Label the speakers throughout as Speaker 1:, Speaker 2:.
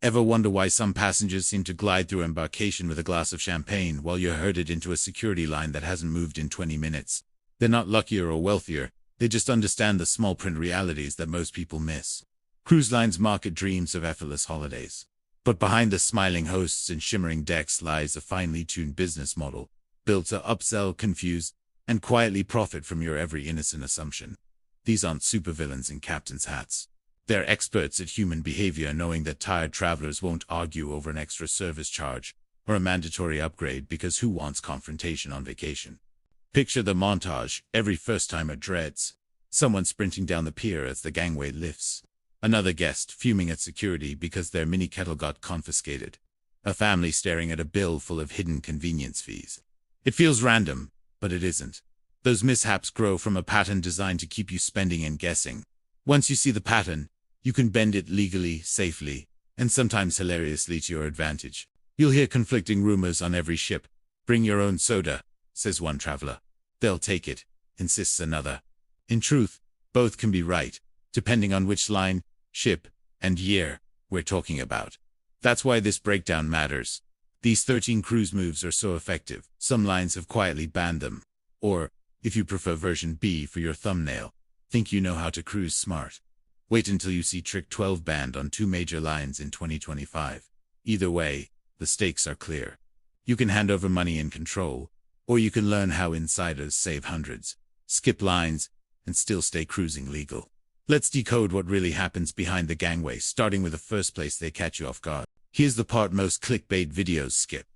Speaker 1: Ever wonder why some passengers seem to glide through embarkation with a glass of champagne while you're herded into a security line that hasn't moved in 20 minutes? They're not luckier or wealthier, they just understand the small print realities that most people miss. Cruise lines market dreams of effortless holidays. But behind the smiling hosts and shimmering decks lies a finely tuned business model, built to upsell, confuse, and quietly profit from your every innocent assumption. These aren't supervillains in captain's hats. They're experts at human behavior, knowing that tired travelers won't argue over an extra service charge or a mandatory upgrade, because who wants confrontation on vacation? Picture the montage every first-timer dreads. Someone sprinting down the pier as the gangway lifts. Another guest fuming at security because their mini kettle got confiscated. A family staring at a bill full of hidden convenience fees. It feels random, but it isn't. Those mishaps grow from a pattern designed to keep you spending and guessing. Once you see the pattern, you can bend it legally, safely, and sometimes hilariously to your advantage. You'll hear conflicting rumors on every ship. Bring your own soda, says one traveler. They'll take it, insists another. In truth, both can be right, depending on which line, ship, and year we're talking about. That's why this breakdown matters. These 13 cruise moves are so effective, some lines have quietly banned them. Or, if you prefer version B for your thumbnail, think you know how to cruise smart. Wait until you see Trick 12 banned on 2 major lines in 2025. Either way, the stakes are clear. You can hand over money in control, or you can learn how insiders save hundreds, skip lines, and still stay cruising legal. Let's decode what really happens behind the gangway, starting with the first place they catch you off guard. Here's the part most clickbait videos skip.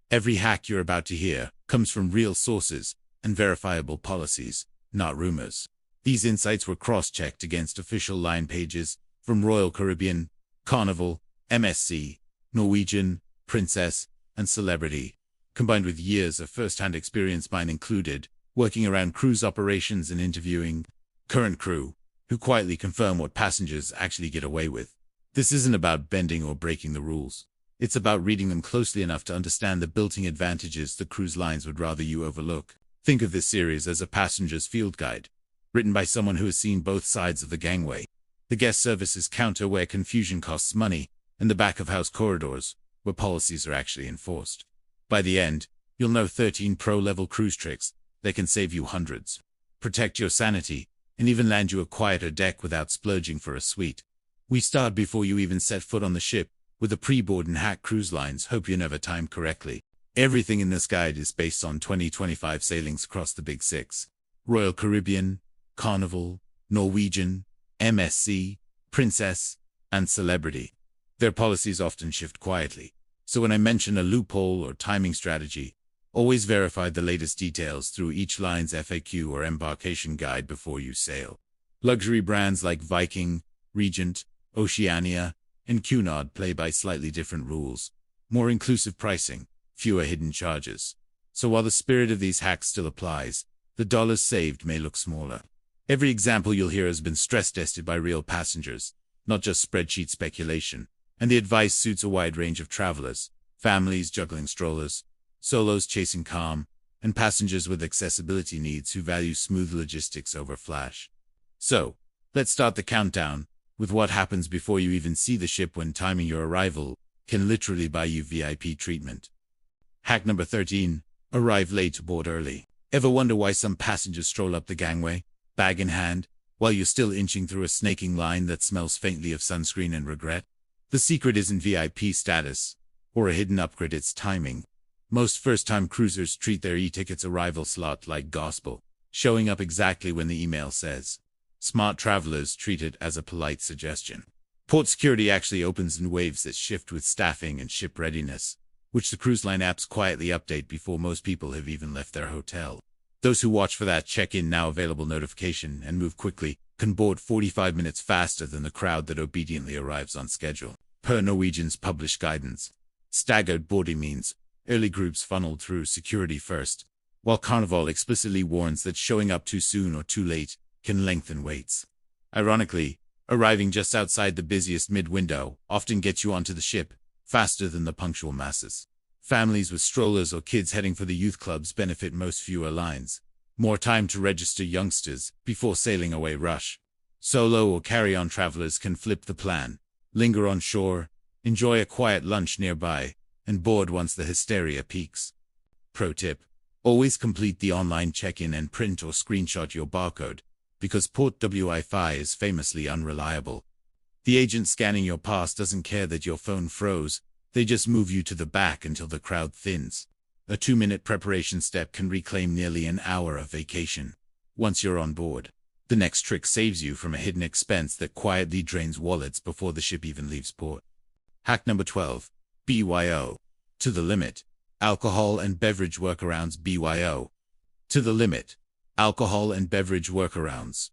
Speaker 1: Every hack you're about to hear comes from real sources and verifiable policies, not rumors. These insights were cross-checked against official line pages from Royal Caribbean, Carnival, MSC, Norwegian, Princess, and Celebrity, combined with years of first-hand experience, mine included, working around cruise operations and interviewing current crew, who quietly confirm what passengers actually get away with. This isn't about bending or breaking the rules. It's about reading them closely enough to understand the built-in advantages the cruise lines would rather you overlook. Think of this series as a passenger's field guide, written by someone who has seen both sides of the gangway. The guest services counter, where confusion costs money, and the back-of-house corridors, where policies are actually enforced. By the end, you'll know 13 pro-level cruise tricks that can save you hundreds, protect your sanity, and even land you a quieter deck without splurging for a suite. We start before you even set foot on the ship, with the pre-board and hack cruise lines. Hope you never timed correctly. Everything in this guide is based on 2025 sailings across the Big Six: Royal Caribbean, Carnival, Norwegian, MSC, Princess, and Celebrity. Their policies often shift quietly, so when I mention a loophole or timing strategy, always verify the latest details through each line's FAQ or embarkation guide before you sail. Luxury brands like Viking, Regent, Oceania, and Cunard play by slightly different rules. More inclusive pricing, fewer hidden charges. So while the spirit of these hacks still applies, the dollars saved may look smaller. Every example you'll hear has been stress-tested by real passengers, not just spreadsheet speculation, and the advice suits a wide range of travelers: families juggling strollers, solos chasing calm, and passengers with accessibility needs who value smooth logistics over flash. So, let's start the countdown with what happens before you even see the ship, when timing your arrival can literally buy you VIP treatment. Hack number 13. Arrive late, board early. Ever wonder why some passengers stroll up the gangway, bag in hand, while you're still inching through a snaking line that smells faintly of sunscreen and regret? The secret isn't VIP status or a hidden upgrade, it's timing. Most first-time cruisers treat their e-tickets arrival slot like gospel, showing up exactly when the email says. Smart travelers treat it as a polite suggestion. Port security actually opens in waves that shift with staffing and ship readiness, which the cruise line apps quietly update before most people have even left their hotel. Those who watch for that check-in now available notification and move quickly can board 45 minutes faster than the crowd that obediently arrives on schedule. Per Norwegian's published guidance, staggered boarding means early groups funneled through security first, while Carnival explicitly warns that showing up too soon or too late can lengthen waits. Ironically, arriving just outside the busiest mid-window often gets you onto the ship faster than the punctual masses. Families with strollers or kids heading for the youth clubs benefit most fewer lines. More time to register youngsters before sailing away rush. Solo or carry-on travelers can flip the plan, linger on shore, Enjoy a quiet lunch nearby, and board once the hysteria peaks. Pro tip: always complete the online check-in and print or screenshot your barcode, because port Wi-Fi is famously unreliable. The agent scanning your pass doesn't care that your phone froze, they just move you to the back until the crowd thins. A 2-minute preparation step can reclaim nearly an hour of vacation. Once you're on board, the next trick saves you from a hidden expense that quietly drains wallets before the ship even leaves port. Hack number 12. BYO. To the limit. Alcohol and beverage workarounds. BYO. To the limit. Alcohol and beverage workarounds.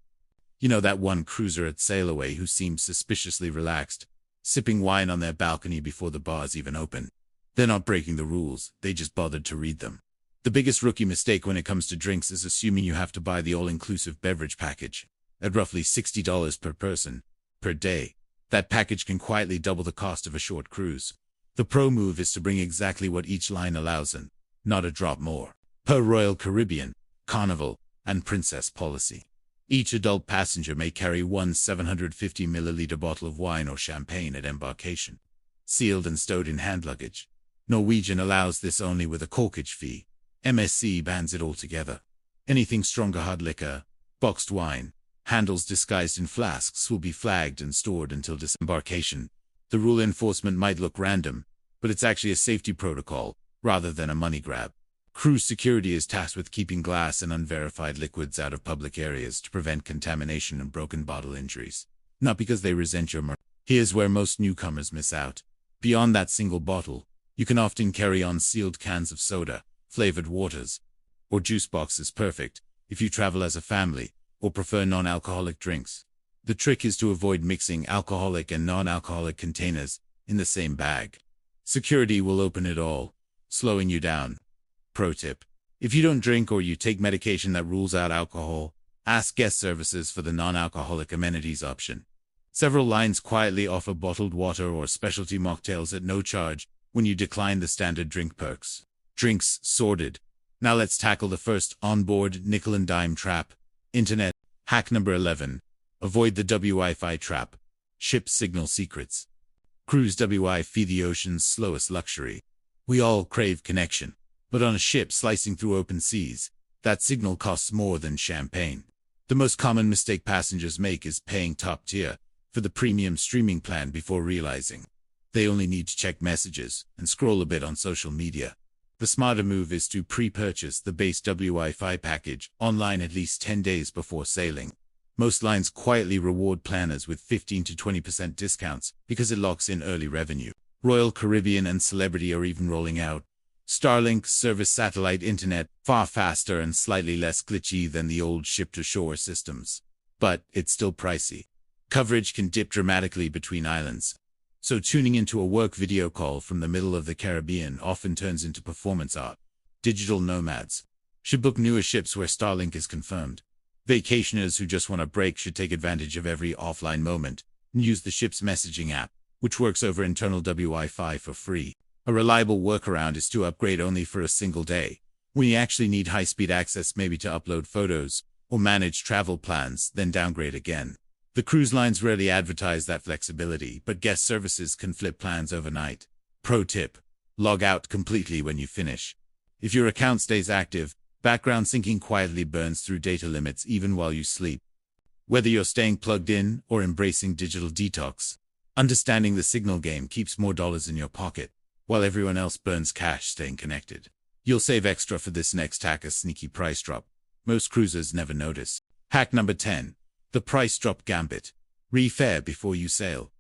Speaker 1: You know that one cruiser at Sail Away who seems suspiciously relaxed, sipping wine on their balcony before the bars even open. They're not breaking the rules, they just bothered to read them. The biggest rookie mistake when it comes to drinks is assuming you have to buy the all-inclusive beverage package. At roughly $60 per person, per day, that package can quietly double the cost of a short cruise. The pro move is to bring exactly what each line allows and not a drop more. Per Royal Caribbean, Carnival, and Princess policy. Each adult passenger may carry one 750 milliliter bottle of wine or champagne at embarkation, sealed and stowed in hand luggage. Norwegian allows this only with a corkage fee. MSC bans it altogether. Anything stronger hard liquor, boxed wine, handles disguised in flasks will be flagged and stored until disembarkation. The rule enforcement might look random, but it's actually a safety protocol, rather than a money grab. Cruise security is tasked with keeping glass and unverified liquids out of public areas to prevent contamination and broken bottle injuries. Not because they resent your Here's where most newcomers miss out. Beyond that single bottle, you can often carry on sealed cans of soda, flavored waters, or juice boxes. Perfect if you travel as a family or prefer non-alcoholic drinks. The trick is to avoid mixing alcoholic and non-alcoholic containers in the same bag. Security will open it all, slowing you down. Pro tip: if you don't drink or you take medication that rules out alcohol, ask guest services for the non-alcoholic amenities option. Several lines quietly offer bottled water or specialty mocktails at no charge when you decline the standard drink perks. Drinks sorted. Now let's tackle the first onboard nickel and dime trap. Internet. Hack number 11. Avoid the Wi-Fi trap. Ship signal secrets. Cruise Wi-Fi, the ocean's slowest luxury. We all crave connection. But on a ship slicing through open seas, that signal costs more than champagne. The most common mistake passengers make is paying top tier for the premium streaming plan before realizing they only need to check messages and scroll a bit on social media. The smarter move is to pre-purchase the base Wi-Fi package online at least 10 days before sailing. Most lines quietly reward planners with 15 to 20% discounts because it locks in early revenue. Royal Caribbean and Celebrity are even rolling out Starlink service satellite internet, far faster and slightly less glitchy than the old ship-to-shore systems. But it's still pricey. Coverage can dip dramatically between islands. So tuning into a work video call from the middle of the Caribbean often turns into performance art. Digital nomads should book newer ships where Starlink is confirmed. Vacationers who just want a break should take advantage of every offline moment and use the ship's messaging app, which works over internal Wi-Fi for free. A reliable workaround is to upgrade only for a single day. When you actually need high-speed access, maybe to upload photos or manage travel plans, then downgrade again. The cruise lines rarely advertise that flexibility, but guest services can flip plans overnight. Pro tip: log out completely when you finish. If your account stays active, background syncing quietly burns through data limits even while you sleep. Whether you're staying plugged in or embracing digital detox, understanding the signal game keeps more dollars in your pocket, while everyone else burns cash staying connected. You'll save extra for this next hack: a sneaky price drop. Most cruisers never notice. Hack number 10. The price drop gambit. Refare before you sail.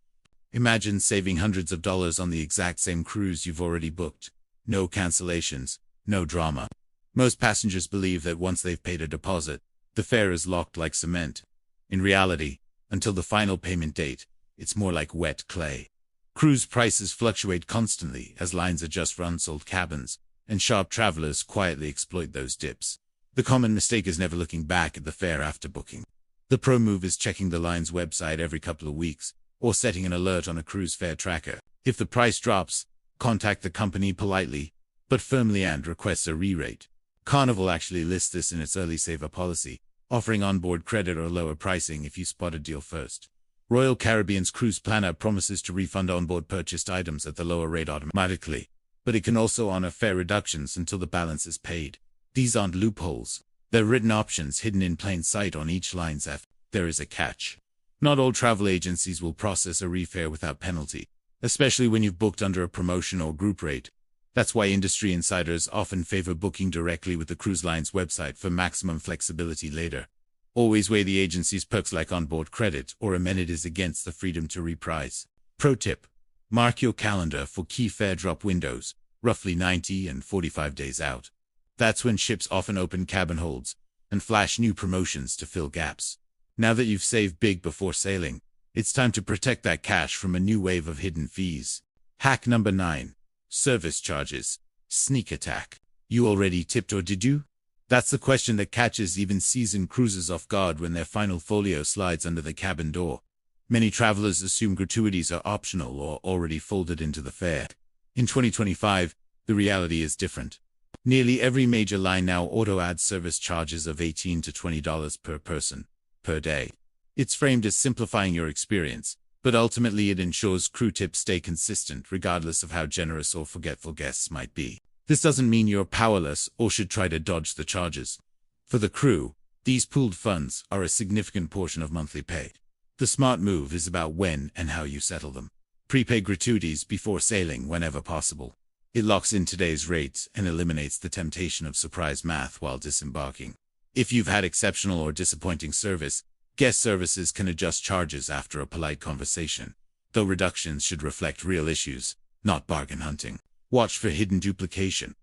Speaker 1: Imagine saving hundreds of dollars on the exact same cruise you've already booked. No cancellations, no drama. Most passengers believe that once they've paid a deposit, the fare is locked like cement. In reality, until the final payment date, it's more like wet clay. Cruise prices fluctuate constantly as lines adjust for unsold cabins, and sharp travelers quietly exploit those dips. The common mistake is never looking back at the fare after booking. The pro move is checking the line's website every couple of weeks, or setting an alert on a cruise fare tracker. If the price drops, contact the company politely, but firmly, and request a re-rate. Carnival actually lists this in its early saver policy, offering onboard credit or lower pricing if you spot a deal first. Royal Caribbean's cruise planner promises to refund onboard purchased items at the lower rate automatically, but it can also honor fare reductions until the balance is paid. These aren't loopholes. They're written options hidden in plain sight on each line's F. There is a catch. Not all travel agencies will process a refare without penalty, especially when you've booked under a promotion or group rate. That's why industry insiders often favor booking directly with the cruise line's website for maximum flexibility later. Always weigh the agency's perks like onboard credit or amenities against the freedom to reprice. Pro tip: mark your calendar for key fare drop windows, roughly 90 and 45 days out. That's when ships often open cabin holds and flash new promotions to fill gaps. Now that you've saved big before sailing, it's time to protect that cash from a new wave of hidden fees. Hack number 9. Service charges. Sneak attack. You already tipped, or did you? That's the question that catches even seasoned cruisers off guard when their final folio slides under the cabin door. Many travelers assume gratuities are optional or already folded into the fare. In 2025, the reality is different. Nearly every major line now auto-adds service charges of $18 to $20 per person, per day. It's framed as simplifying your experience, but ultimately it ensures crew tips stay consistent regardless of how generous or forgetful guests might be. This doesn't mean you're powerless or should try to dodge the charges. For the crew, these pooled funds are a significant portion of monthly pay. The smart move is about when and how you settle them. Prepay gratuities before sailing whenever possible. It locks in today's rates and eliminates the temptation of surprise math while disembarking. If you've had exceptional or disappointing service, guest services can adjust charges after a polite conversation, though reductions should reflect real issues, not bargain hunting. Watch for hidden duplication.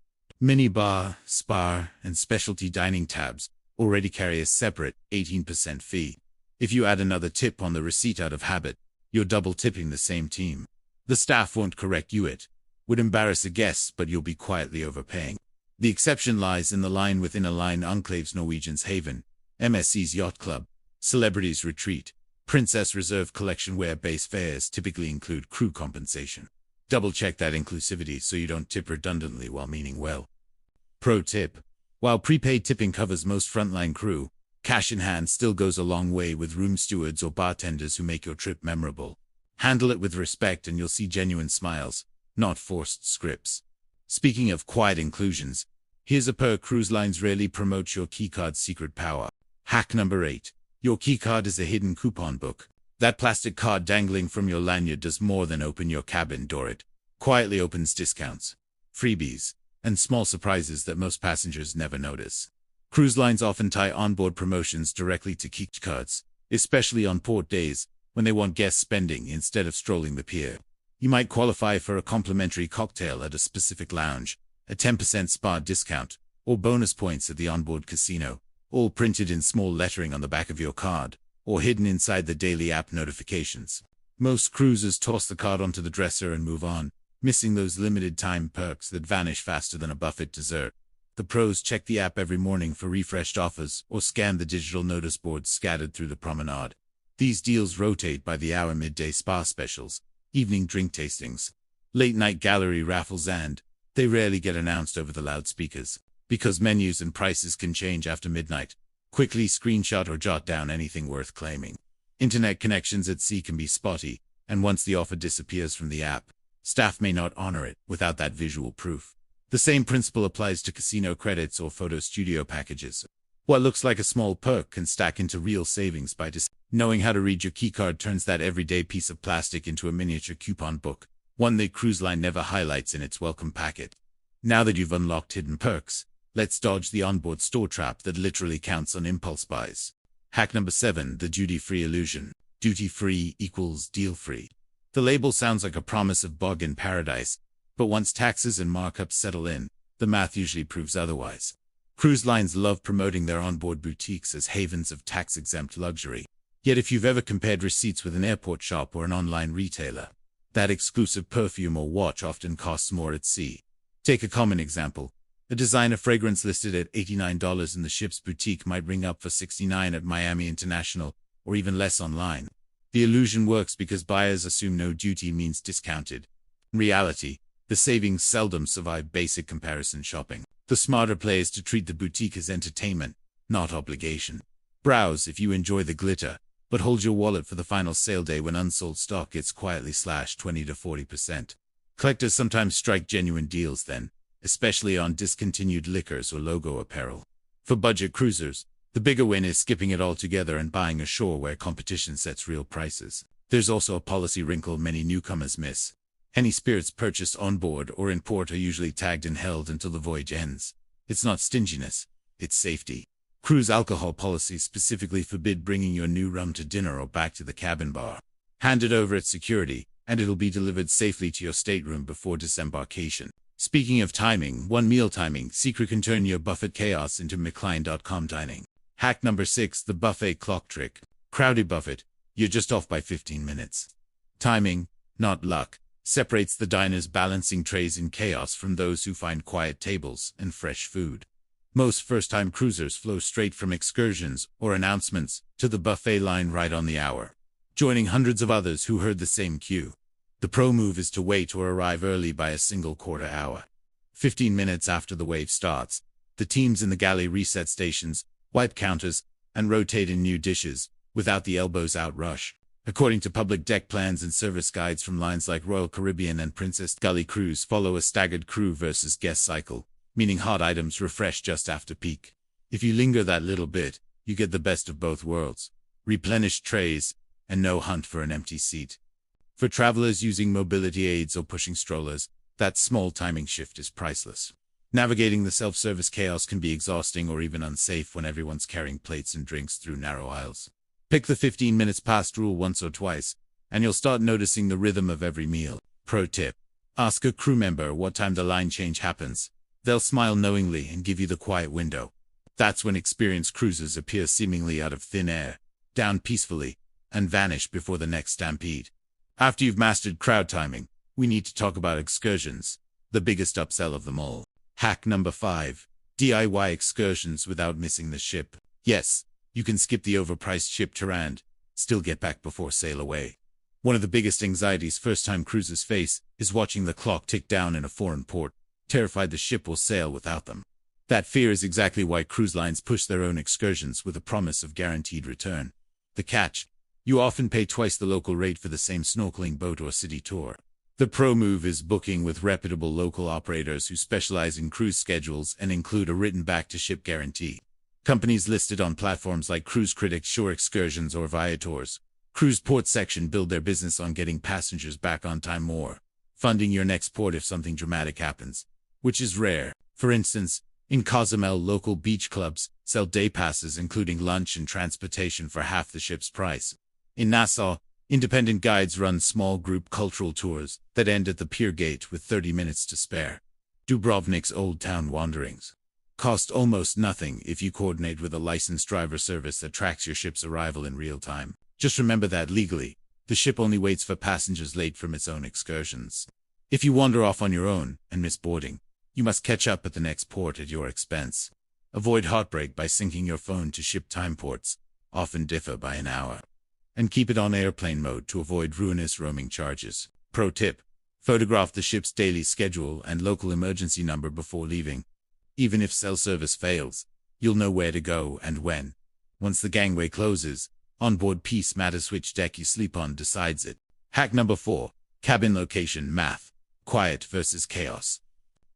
Speaker 1: Minibar, spa, and specialty dining tabs already carry a separate 18% fee. If you add another tip on the receipt out of habit, you're double tipping the same team. The staff won't correct you. It would embarrass a guest, but you'll be quietly overpaying. The exception lies in the line within a line enclaves: Norwegian's Haven, MSC's Yacht Club, Celebrities Retreat, Princess Reserve Collection, where base fares typically include crew compensation. Double-check that inclusivity so you don't tip redundantly while meaning well. Pro tip: while prepaid tipping covers most frontline crew, cash in hand still goes a long way with room stewards or bartenders who make your trip memorable. Handle it with respect and you'll see genuine smiles, not forced scripts. Speaking of quiet inclusions, here's a perk cruise lines rarely promote: your keycard's secret power. Hack number 8. Your keycard is a hidden coupon book. That plastic card dangling from your lanyard does more than open your cabin door. It quietly opens discounts, freebies, and small surprises that most passengers never notice. Cruise lines often tie onboard promotions directly to keycards, especially on port days, when they want guest spending instead of strolling the pier. You might qualify for a complimentary cocktail at a specific lounge, a 10% spa discount, or bonus points at the onboard casino, all printed in small lettering on the back of your card, or hidden inside the daily app notifications. Most cruisers toss the card onto the dresser and move on, missing those limited-time perks that vanish faster than a buffet dessert. The pros check the app every morning for refreshed offers or scan the digital notice boards scattered through the promenade. These deals rotate by the hour: midday spa specials, evening drink tastings, late-night gallery raffles, and they rarely get announced over the loudspeakers, because menus and prices can change after midnight. Quickly screenshot or jot down anything worth claiming. Internet connections at sea can be spotty, and once the offer disappears from the app, staff may not honor it without that visual proof. The same principle applies to casino credits or photo studio packages. What looks like a small perk can stack into real savings by knowing how to read your keycard turns that everyday piece of plastic into a miniature coupon book, one the cruise line never highlights in its welcome packet. Now that you've unlocked hidden perks, let's dodge the onboard store trap that literally counts on impulse buys. Hack number 7. The duty-free illusion. Duty-free equals deal-free. The label sounds like a promise of bargain paradise, but once taxes and markups settle in, the math usually proves otherwise. Cruise lines love promoting their onboard boutiques as havens of tax-exempt luxury. Yet if you've ever compared receipts with an airport shop or an online retailer, that exclusive perfume or watch often costs more at sea. Take a common example. A designer fragrance listed at $89 in the ship's boutique might ring up for $69 at Miami International, or even less online. The illusion works because buyers assume no duty means discounted. In reality, the savings seldom survive basic comparison shopping. The smarter play is to treat the boutique as entertainment, not obligation. Browse if you enjoy the glitter, but hold your wallet for the final sale day when unsold stock gets quietly slashed 20 to 40%. Collectors sometimes strike genuine deals then, especially on discontinued liquors or logo apparel. For budget cruisers, the bigger win is skipping it altogether and buying ashore where competition sets real prices. There's also a policy wrinkle many newcomers miss. Any spirits purchased on board or in port are usually tagged and held until the voyage ends. It's not stinginess, it's safety. Cruise alcohol policies specifically forbid bringing your new rum to dinner or back to the cabin bar. Hand it over at security, and it'll be delivered safely to your stateroom before disembarkation. Speaking of timing, one meal timing secret can turn your buffet chaos into McLean.com dining. Hack number 6, the buffet clock trick. Crowded buffet, you're just off by 15 minutes. Timing, not luck, separates the diners balancing trays in chaos from those who find quiet tables and fresh food. Most first-time cruisers flow straight from excursions or announcements to the buffet line right on the hour, joining hundreds of others who heard the same cue. The pro move is to wait or arrive early by a single quarter hour. 15 minutes after the wave starts, the teams in the galley reset stations, wipe counters, and rotate in new dishes, without the elbows-out rush. According to public deck plans and service guides from lines like Royal Caribbean and Princess Gully Cruise follow a staggered crew versus guest cycle, meaning hot items refresh just after peak. If you linger that little bit, you get the best of both worlds. Replenished trays, and no hunt for an empty seat. For travelers using mobility aids or pushing strollers, that small timing shift is priceless. Navigating the self-service chaos can be exhausting or even unsafe when everyone's carrying plates and drinks through narrow aisles. Pick the 15 minutes past rule once or twice, and you'll start noticing the rhythm of every meal. Pro tip: ask a crew member what time the line change happens. They'll smile knowingly and give you the quiet window. That's when experienced cruisers appear seemingly out of thin air, down peacefully, and vanish before the next stampede. After you've mastered crowd timing, we need to talk about excursions, the biggest upsell of them all. Hack number 5. DIY excursions without missing the ship. Yes, you can skip the overpriced ship to Rand, still get back before sail away. One of the biggest anxieties first-time cruisers face is watching the clock tick down in a foreign port, terrified the ship will sail without them. That fear is exactly why cruise lines push their own excursions with a promise of guaranteed return. The catch: you often pay twice the local rate for the same snorkeling boat or city tour. The pro move is booking with reputable local operators who specialize in cruise schedules and include a written back-to-ship guarantee. Companies listed on platforms like Cruise Critic, Shore Excursions, or Viator's Cruise Port section build their business on getting passengers back on time or funding your next port if something dramatic happens, which is rare. For instance, in Cozumel, local beach clubs sell day passes including lunch and transportation for half the ship's price. In Nassau, independent guides run small group cultural tours that end at the pier gate with 30 minutes to spare. Dubrovnik's Old Town Wanderings cost almost nothing if you coordinate with a licensed driver service that tracks your ship's arrival in real time. Just remember that legally, the ship only waits for passengers late from its own excursions. If you wander off on your own and miss boarding, you must catch up at the next port at your expense. Avoid heartbreak by syncing your phone to ship time ports, often differ by an hour. And keep it on airplane mode to avoid ruinous roaming charges. Pro tip: photograph the ship's daily schedule and local emergency number before leaving. Even if cell service fails, you'll know where to go and when. Once the gangway closes, onboard peace matters which deck you sleep on decides it. Hack number 4. Cabin location math. Quiet versus chaos.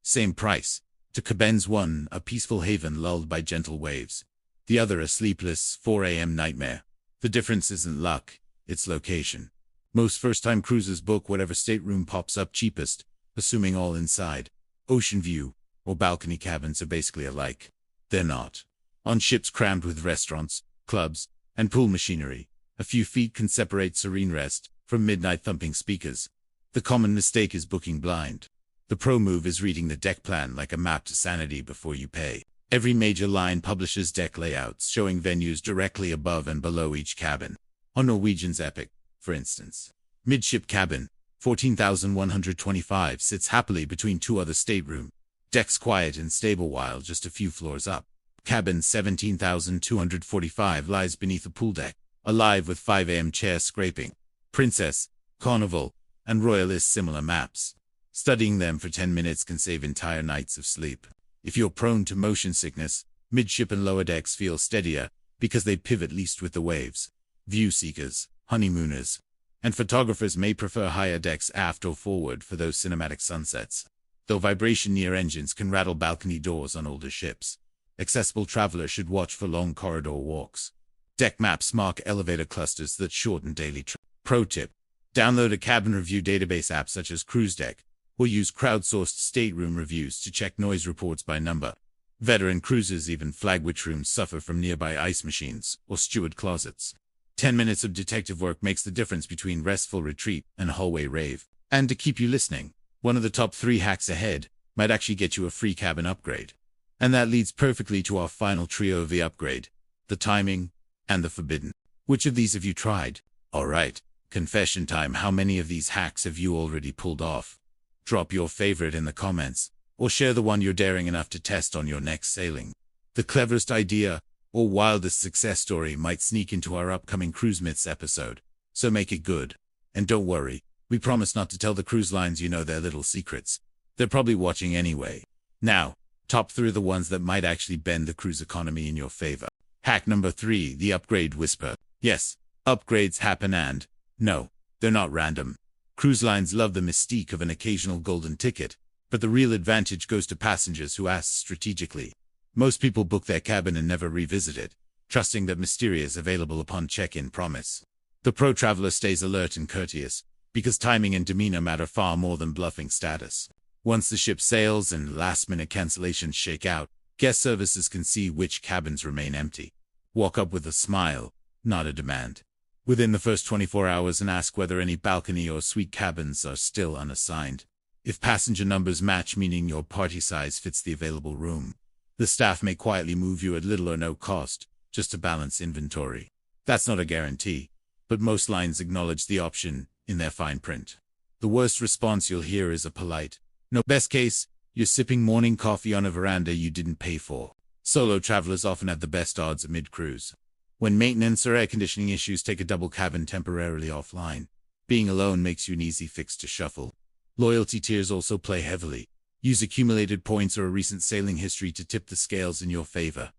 Speaker 1: Same price. To cabins, one a peaceful haven lulled by gentle waves. The other a sleepless 4 a.m. nightmare. The difference isn't luck, it's location. Most first-time cruisers book whatever stateroom pops up cheapest, assuming all inside, ocean view, or balcony cabins are basically alike. They're not. On ships crammed with restaurants, clubs, and pool machinery, a few feet can separate serene rest from midnight thumping speakers. The common mistake is booking blind. The pro move is reading the deck plan like a map to sanity before you pay. Every major line publishes deck layouts showing venues directly above and below each cabin. On Norwegian's Epic, for instance, midship cabin, 14,125 sits happily between two other staterooms. Deck's quiet and stable while just a few floors up. Cabin 17,245 lies beneath a pool deck, alive with 5 a.m. chair scraping. Princess, Carnival, and Royalist similar maps. Studying them for 10 minutes can save entire nights of sleep. If you're prone to motion sickness, midship and lower decks feel steadier because they pivot least with the waves. View seekers, honeymooners, and photographers may prefer higher decks aft or forward for those cinematic sunsets, though vibration near engines can rattle balcony doors on older ships. Accessible travelers should watch for long corridor walks. Deck maps mark elevator clusters that shorten daily trips. Pro tip: download a cabin review database app such as CruiseDeck, or use crowdsourced stateroom reviews to check noise reports by number. Veteran cruisers even flag which rooms suffer from nearby ice machines or steward closets. 10 minutes of detective work makes the difference between restful retreat and hallway rave. And to keep you listening, one of the top 3 hacks ahead might actually get you a free cabin upgrade. And that leads perfectly to our final trio of the upgrade: the timing and the forbidden. Which of these have you tried? Alright, confession time. How many of these hacks have you already pulled off? Drop your favorite in the comments, or share the one you're daring enough to test on your next sailing. The cleverest idea or wildest success story might sneak into our upcoming Cruise Myths episode, so make it good. And don't worry, we promise not to tell the cruise lines their little secrets. They're probably watching anyway. Now, top 3 the ones that might actually bend the cruise economy in your favor. Hack number 3, the upgrade whisper. Yes, upgrades happen, and no, they're not random. Cruise lines love the mystique of an occasional golden ticket, but the real advantage goes to passengers who ask strategically. Most people book their cabin and never revisit it, trusting that mysterious available upon check-in promise. The pro traveler stays alert and courteous, because timing and demeanor matter far more than bluffing status. Once the ship sails and last-minute cancellations shake out, guest services can see which cabins remain empty. Walk up with a smile, not a demand, within the first 24 hours and ask whether any balcony or suite cabins are still unassigned. If passenger numbers match, meaning your party size fits the available room, the staff may quietly move you at little or no cost, just to balance inventory. That's not a guarantee, but most lines acknowledge the option in their fine print. The worst response you'll hear is a polite, no. Best case, you're sipping morning coffee on a veranda you didn't pay for. Solo travelers often have the best odds amid cruise. When maintenance or air conditioning issues take a double cabin temporarily offline, being alone makes you an easy fix to shuffle. Loyalty tiers also play heavily. Use accumulated points or a recent sailing history to tip the scales in your favor.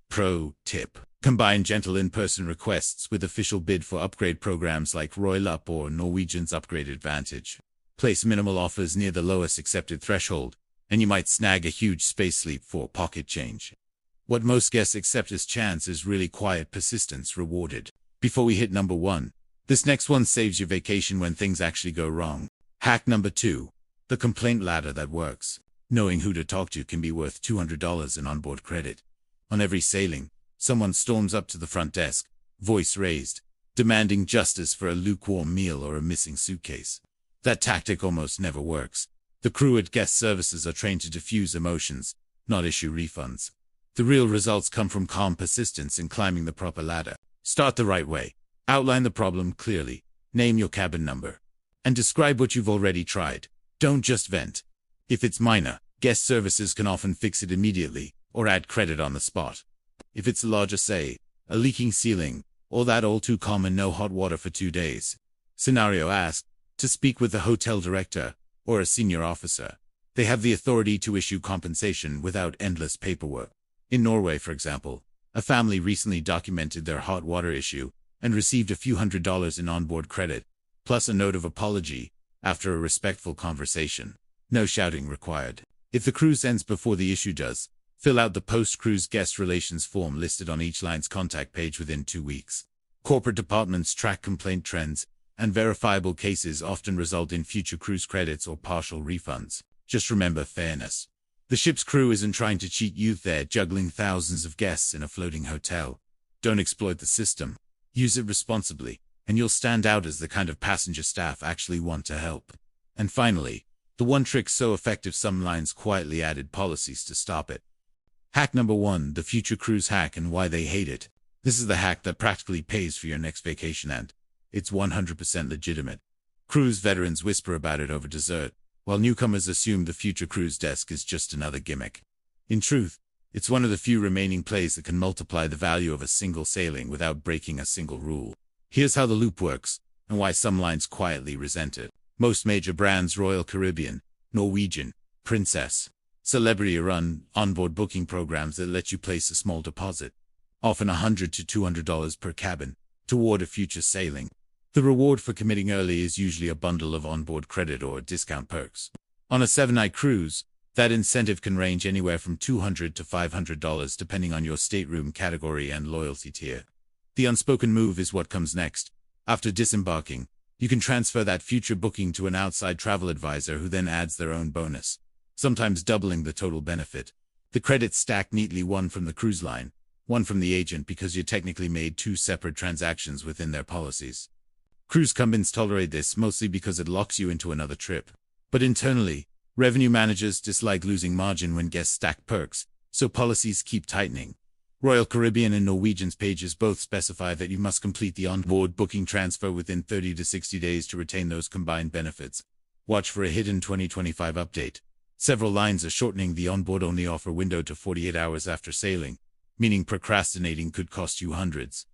Speaker 1: Pro tip: combine gentle in-person requests with official bid for upgrade programs like Royal Up or Norwegian's Upgrade Advantage. Place minimal offers near the lowest accepted threshold, and you might snag a huge space leap for pocket change. What most guests accept as chance is really quiet persistence rewarded. Before we hit number 1, this next one saves your vacation when things actually go wrong. Hack number 2, the complaint ladder that works. Knowing who to talk to can be worth $200 in onboard credit. On every sailing, someone storms up to the front desk, voice raised, demanding justice for a lukewarm meal or a missing suitcase. That tactic almost never works. The crew at guest services are trained to diffuse emotions, not issue refunds. The real results come from calm persistence in climbing the proper ladder. Start the right way. Outline the problem clearly, name your cabin number, and describe what you've already tried. Don't just vent. If it's minor, guest services can often fix it immediately or add credit on the spot. If it's larger, say, a leaking ceiling, or that all too common no hot water for 2 days scenario, ask to speak with the hotel director or a senior officer. They have the authority to issue compensation without endless paperwork. In Norway, for example, a family recently documented their hot water issue and received a few $100s in onboard credit, plus a note of apology, after a respectful conversation. No shouting required. If the cruise ends before the issue does, fill out the post-cruise guest relations form listed on each line's contact page within 2 weeks. Corporate departments track complaint trends, and verifiable cases often result in future cruise credits or partial refunds. Just remember fairness. The ship's crew isn't trying to cheat you, they're juggling thousands of guests in a floating hotel. Don't exploit the system. Use it responsibly, and you'll stand out as the kind of passenger staff actually want to help. And finally, the one trick so effective some lines quietly added policies to stop it. Hack number 1, the future cruise hack and why they hate it. This is the hack that practically pays for your next vacation, and it's 100% legitimate. Cruise veterans whisper about it over dessert, while newcomers assume the future cruise desk is just another gimmick. In truth, it's one of the few remaining plays that can multiply the value of a single sailing without breaking a single rule. Here's how the loop works, and why some lines quietly resent it. Most major brands, Royal Caribbean, Norwegian, Princess, Celebrity, run onboard booking programs that let you place a small deposit, often $100 to $200 per cabin, toward a future sailing. The reward for committing early is usually a bundle of onboard credit or discount perks. On a 7-night cruise, that incentive can range anywhere from $200 to $500 depending on your stateroom category and loyalty tier. The unspoken move is what comes next. After disembarking, you can transfer that future booking to an outside travel advisor who then adds their own bonus, sometimes doubling the total benefit. The credits stack neatly, one from the cruise line, one from the agent, because you technically made 2 separate transactions within their policies. Cruise companies tolerate this mostly because it locks you into another trip. But internally, revenue managers dislike losing margin when guests stack perks, so policies keep tightening. Royal Caribbean and Norwegian's pages both specify that you must complete the onboard booking transfer within 30 to 60 days to retain those combined benefits. Watch for a hidden 2025 update. Several lines are shortening the onboard-only offer window to 48 hours after sailing, meaning procrastinating could cost you hundreds.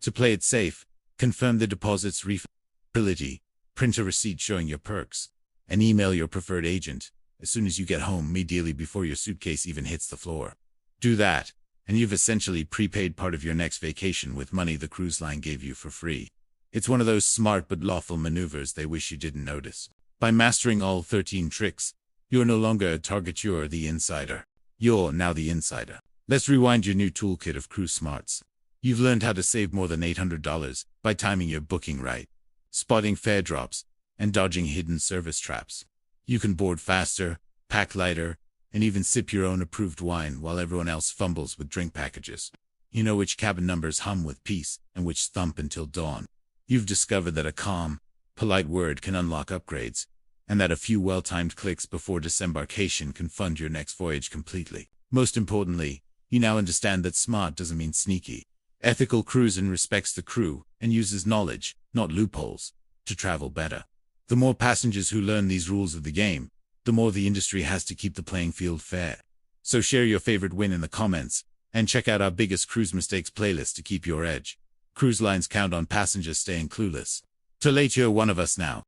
Speaker 1: To play it safe, confirm the deposit's refundability, print a receipt showing your perks, and email your preferred agent as soon as you get home, ideally before your suitcase even hits the floor. Do that, and you've essentially prepaid part of your next vacation with money the cruise line gave you for free. It's one of those smart but lawful maneuvers they wish you didn't notice. By mastering all 13 tricks, you're no longer a target, you're the insider. You're now the insider. Let's rewind your new toolkit of cruise smarts. You've learned how to save more than $800 by timing your booking right, spotting fare drops, and dodging hidden service traps. You can board faster, pack lighter, and even sip your own approved wine while everyone else fumbles with drink packages. You know which cabin numbers hum with peace and which thump until dawn. You've discovered that a calm, polite word can unlock upgrades, and that a few well-timed clicks before disembarkation can fund your next voyage completely. Most importantly, you now understand that smart doesn't mean sneaky. Ethical cruising respects the crew and uses knowledge, not loopholes, to travel better. The more passengers who learn these rules of the game, the more the industry has to keep the playing field fair. So share your favorite win in the comments, and check out our biggest cruise mistakes playlist to keep your edge. Cruise lines count on passengers staying clueless. Too late, you're one of us now.